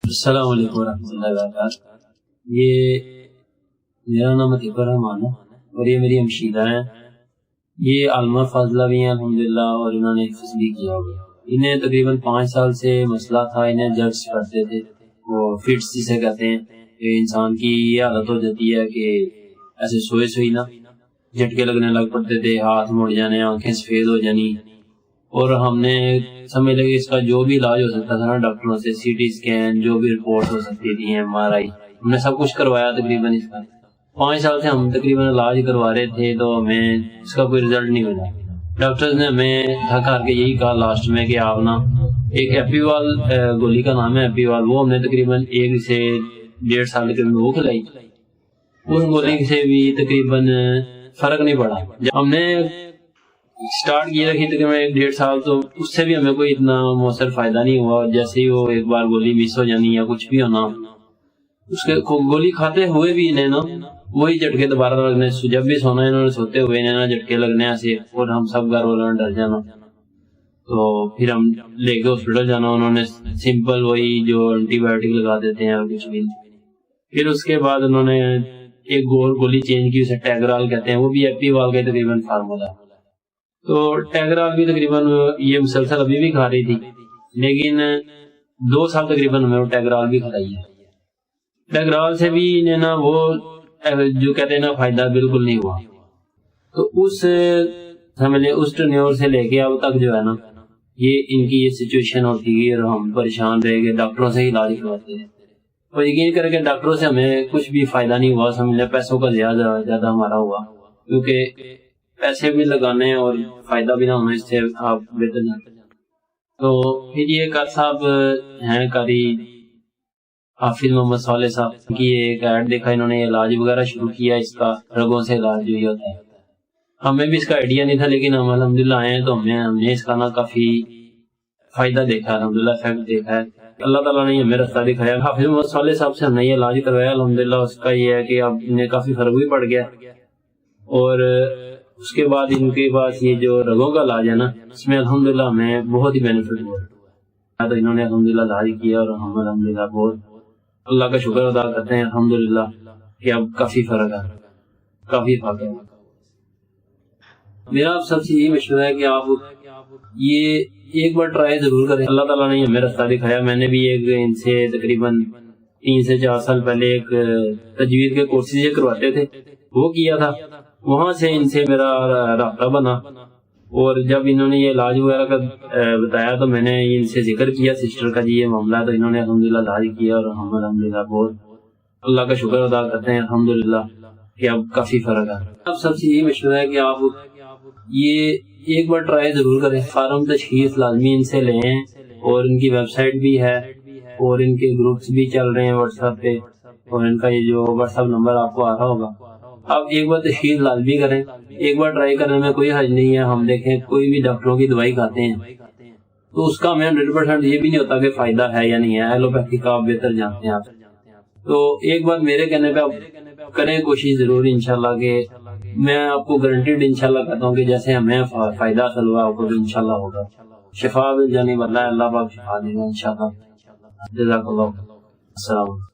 السلام علیکم ورحمۃ اللہ وبرکاتہ۔ یہ میرا نام عطیق الرحمان ہے اور یہ میری ہمشیرہ ہیں۔ یہ عالمہ فاضلہ بھی ہیں الحمدللہ، اور انہوں نے حفظ بھی کیا ہوا۔ انہیں تقریباً 5 سال سے مسئلہ تھا، انہیں جرس کرتے تھے، وہ فٹس جسے کہتے ہیں کہ انسان کی یہ عادت ہو جاتی ہے کہ ایسے سوئی نا جھٹکے لگنے لگ پڑتے تھے، ہاتھ مڑ جانے، آنکھیں سفید ہو جانی۔ اور ہم نے سمجھ لگے اس کا جو بھی علاج ہو سکتا تھا نا ڈاکٹروں سے، سی ٹی اسکین، جو بھی رپورٹ ہو سکتی تھی، MRI، ہم نے سب کچھ کروایا تقریباً۔ اس کا 5 سال سے ہم تقریباً علاج کروا رہے تھے تو ہمیں اس کا کوئی رزلٹ نہیں ملا۔ ڈاکٹرز نے ہمیں تھک ہار کے یہی کہا لاسٹ میں کہ آپ نا ایک ایپیوال گولی کا نام ہے ایپیوال، وہ ہم نے تقریباً 1 سے 1.5 سال کے وہ کھلائی۔ اس گولی سے بھی تقریباً فرق نہیں پڑا۔ جب ہم نے سٹارٹ کی رکھی تقریباً 1.5 سال، تو اس سے بھی ہمیں کوئی اتنا مؤثر فائدہ نہیں ہوا۔ جیسے ہی وہ ایک بار گولی مس ہو جانی یا کچھ بھی ہونا، اس کے گولی کھاتے ہوئے بھی انہیں نا وہی جھٹکے دوبارہ لگنے، جب بھی سونا انہوں نے سوتے ہوئے انہیں نا جھٹکے لگنے ایسے، اور ہم سب گھر والوں نے ڈر جانا۔ تو پھر ہم لے کے ہاسپٹل جانا، انہوں نے سمپل وہی جو اینٹی بایوٹک لگا دیتے ہیں اور کچھ بھی۔ پھر اس کے بعد انہوں نے ایک اور گولی چینج کی، اسے ٹیگرال کہتے ہیں، وہ بھی ایپیوال کا تقریباً فارمولا۔ تو ٹیگرال بھی تقریباً یہ مسلسل ابھی بھی کھا رہی تھی، لیکن 2 سال تقریباً ہمیں وہ ٹیگرال بھی کھلائی ہے۔ ٹیگرال سے بھی انہیں نا وہ جو کہتے ہیں نا فائدہ بالکل نہیں ہوا۔ تو اس سمجھ لیں اس ٹرنیور سے لے کے اب تک جو ہے نا یہ ان کی یہ سچویشن ہوتی ہے، اور ہم پریشان رہے گے، ڈاکٹروں سے ہی علاج کرواتے ہیں۔ اور یقین کریں کہ ڈاکٹروں سے ہمیں کچھ بھی فائدہ نہیں ہوا، سمجھ لیں پیسوں کا زیادہ ہمارا ہوا، کیونکہ پیسے بھی لگانے اور فائدہ بھی نہ ہونا، اس سے آپ بہتر جانتے ہیں۔ تو پھر یہ کار صاحب ہیں قاری حافظ محمد صالح صاحب کی ایک ایڈ دیکھا، انہوں نے علاج وغیرہ شروع کیا اس کا، رگوں سے علاج جو ہوتا ہے۔ ہمیں بھی اس کا آئیڈیا نہیں تھا، لیکن ہم الحمدللہ آئے ہیں تو ہم نے اس کا نا کافی فائدہ دیکھا، الحمدللہ افیکٹ دیکھا ہے۔ اللہ تعالیٰ نے ہمیں رستہ دکھایا۔ حافظ محمد صالح صاحب سے ہم نے یہ علاج کروایا، الحمدللہ اس کا یہ ہے کہ اب انہیں کافی فرق بھی پڑ گیا۔ اور اس کے بعد ان کے پاس یہ جو رگوں کا علاج ہے نا، اس میں الحمدللہ ہمیں بہت ہی بینیفٹ ہوا۔ تو انہوں نے الحمدللہ علاج کیا، اور ہم الحمدللہ بہت اللہ کا شکر ادا کرتے ہیں الحمدللہ کہ اب کافی فرق ہے، کافی فرق ہے۔ میرا آپ سب سے یہی مشورہ ہے کہ آپ یہ ایک بار ٹرائی ضرور کریں۔ اللہ تعالیٰ نے ہمیں رستہ دکھایا۔ میں نے بھی ایک ان سے تقریباً 3 سے 4 سال پہلے ایک تجوید کے کورسز کرواتے تھے، وہ کیا تھا، وہاں سے ان سے میرا رابطہ بنا۔ اور جب انہوں نے یہ علاج وغیرہ کا بتایا تو میں نے ان سے ذکر کیا سسٹر کا، جی یہ معاملہ ہے، تو انہوں نے الحمدللہ علاج کیا، اور ہم الحمدللہ بہت اللہ کا شکر ادا کرتے ہیں الحمدللہ کہ اب کافی فرق ہے۔ اب سب سے یہی مشورہ ہے کہ آپ یہ ایک بار ٹرائی ضرور کریں۔ فارم تشخیص لازمی ان سے لیں، اور ان کی ویب سائٹ بھی ہے، اور ان کے گروپس بھی چل رہے ہیں واٹس ایپ پہ، اور ان کا یہ جو واٹس ایپ نمبر آپ کو آ رہا ہوگا، آپ ایک بار تشخیص لازمی کریں۔ ایک بار ٹرائی کرنے میں کوئی حرج نہیں ہے۔ ہم دیکھیں کوئی بھی ڈاکٹروں کی دوائی کھاتے ہیں تو اس کا ہمیں 100% یہ بھی نہیں ہوتا کہ فائدہ ہے یا نہیں ہے، ایلوپیتھی کا آپ بہتر جانتے ہیں۔ آپ تو ایک بار میرے کہنے پہ آپ کریں کوشش ضرور، انشاءاللہ کہ میں آپ کو گارنٹیڈ انشاءاللہ کہتا ہوں کہ جیسے ہمیں فائدہ حاصل ہوا آپ کو بھی انشاءاللہ ہوگا۔ شفا جانی بدلا، اللہ پاک شفا دے گا انشاءاللہ۔ جزاک اللہ، السلام علیکم۔